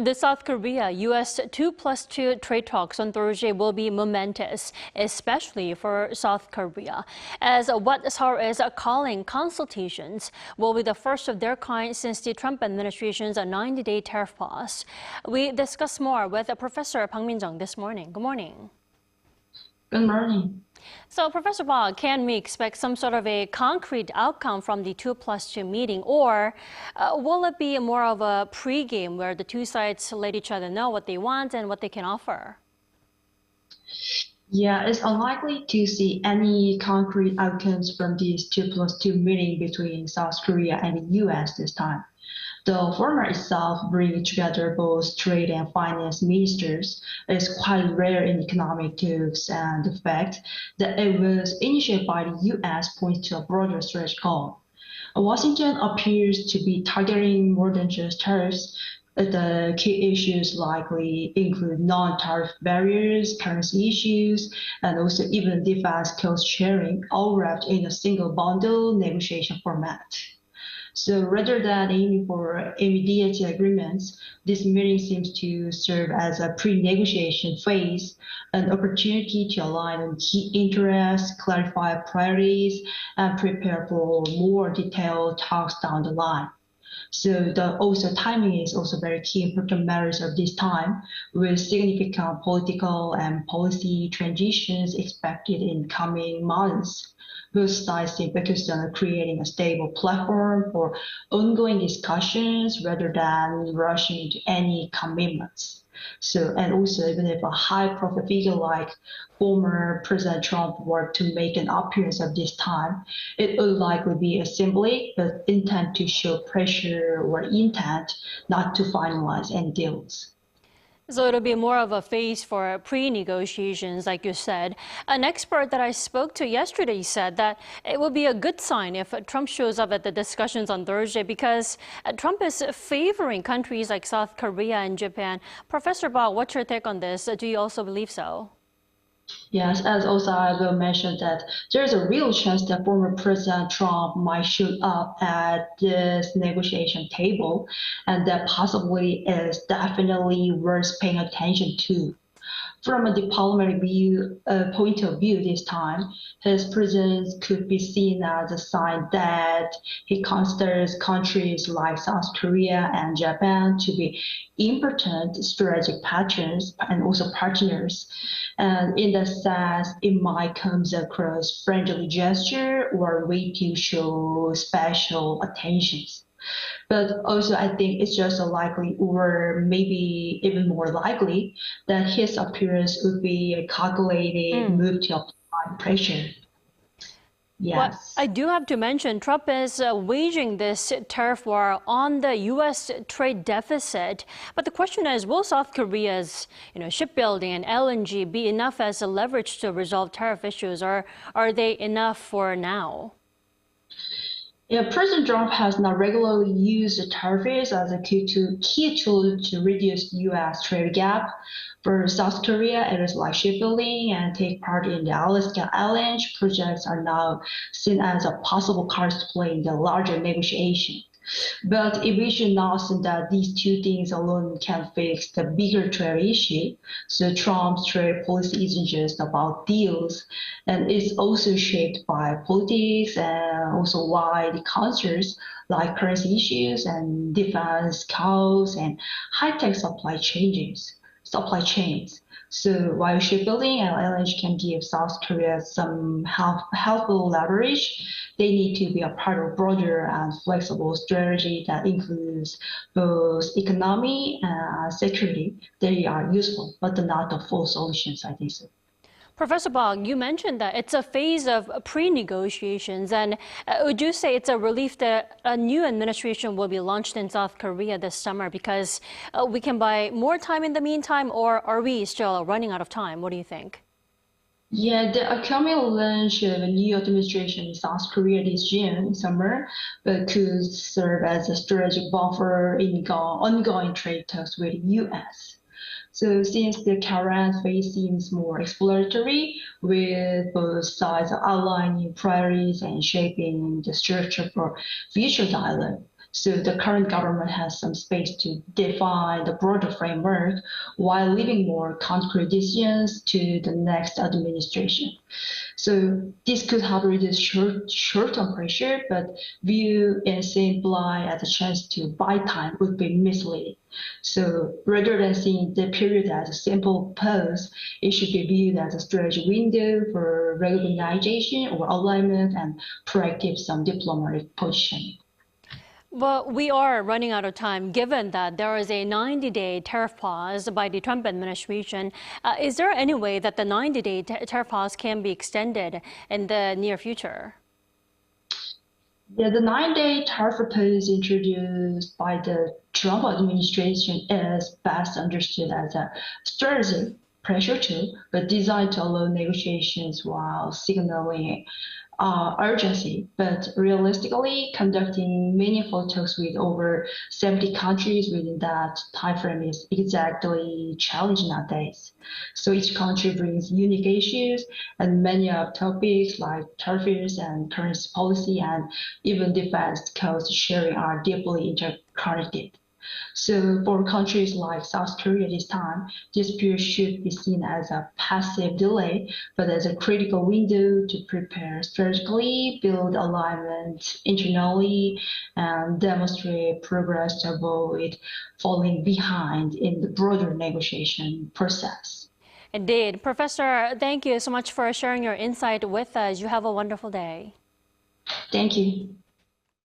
The South Korea-U.S. 2+2 trade talks on Thursday will be momentous, especially for South Korea, as what Seoul is calling consultations will be the first of their kind since the Trump administration's 90-day tariff pause. We discuss more with Professor Park Minjung this morning. Good morning. Good morning. So, Professor Park, can we expect some sort of a concrete outcome from the 2+2 meeting, or will it be more of a pregame where the two sides let each other know what they want and what they can offer? Yeah, it's unlikely to see any concrete outcomes from this 2+2 meeting between South Korea and the U.S. this time. The former itself bringing together both trade and finance ministers is quite rare in economic talks, and the fact that it was initiated by the U.S. points to a broader stretch goal. Washington appears to be targeting more than just tariffs. The key issues likely include non-tariff barriers, currency issues, and also even defense cost sharing, all wrapped in a single bundle negotiation format. So rather than aiming for immediate agreements, this meeting seems to serve as a pre-negotiation phase, an opportunity to align on key interests, clarify priorities, and prepare for more detailed talks down the line. So timing is also very key important matters of this time, with significant political and policy transitions expected in coming months. Both sides seem focused on creating a stable platform for ongoing discussions rather than rushing into any commitments. So, and also, even if a high-profile figure like former President Trump were to make an appearance at this time, it would likely be a symbolic but intent to show pressure or intent not to finalize any deals. So it'll be more of a phase for pre-negotiations, like you said. An expert that I spoke to yesterday said that it will be a good sign if Trump shows up at the discussions on Thursday because Trump is favoring countries like South Korea and Japan. Professor Park, what's your take on this? Do you also believe so? Yes, as also I will mention that there's a real chance that former President Trump might show up at this negotiation table, and that possibly is definitely worth paying attention to. From a diplomatic point of view this time, his presence could be seen as a sign that he considers countries like South Korea and Japan to be important strategic partners and also partners. And in that sense, it might come across friendly gesture or a way to show special attentions. But also, I think it's just a likely, or maybe even more likely, that his appearance would be a calculated move to apply pressure. Yes. Well, I do have to mention, Trump is waging this tariff war on the U.S. trade deficit. But the question is, will South Korea's shipbuilding and LNG be enough as a leverage to resolve tariff issues, or are they enough for now? Yeah, President Trump has now regularly used the tariffs as a key tool to reduce the U.S. trade gap. For South Korea, it is like shipbuilding and take part in the Alaska LNG projects are now seen as a possible cards to play in the larger negotiation. But if we should not assume that these two things alone can fix the bigger trade issue, so Trump's trade policy isn't just about deals, and it's also shaped by politics and also wide concerns like currency issues and defense costs and high-tech supply chains. So while shipbuilding and LNG can give South Korea some helpful leverage, they need to be a part of a broader and flexible strategy that includes both economy and security. They are useful, but not the full solutions, I think so. Professor Park, you mentioned that it's a phase of pre-negotiations, and would you say it's a relief that a new administration will be launched in South Korea this summer because we can buy more time in the meantime, or are we still running out of time? What do you think? Yeah, the upcoming launch of a new administration in South Korea this June summer could serve as a strategic buffer in ongoing trade talks with the U.S. So since the current phase seems more exploratory, with both sides outlining priorities and shaping the structure for future dialogue, So the current government has some space to define the broader framework while leaving more concrete decisions to the next administration. So this could help reduce short-term pressure, but view and imply as a chance to buy time would be misleading. So rather than seeing the period as a simple pause, it should be viewed as a strategic window for recognition or alignment and proactive some diplomatic positioning. Well, we are running out of time given that there is a 90-day tariff pause by the Trump administration. Is there any way that the 90-day tariff pause can be extended in the near future? Yeah, the 9-day tariff pause introduced by the Trump administration is best understood as a strategic pressure tool, but designed to allow negotiations while signaling urgency, but realistically, conducting meaningful talks with over 70 countries within that timeframe is exactly challenging nowadays. So each country brings unique issues, and many of topics like tariffs and currency policy and even defense cost sharing are deeply interconnected. So for countries like South Korea this time, this period should be seen as a passive delay, but as a critical window to prepare strategically, build alignment internally, and demonstrate progress to avoid falling behind in the broader negotiation process. Indeed. Professor, thank you so much for sharing your insight with us. You have a wonderful day. Thank you.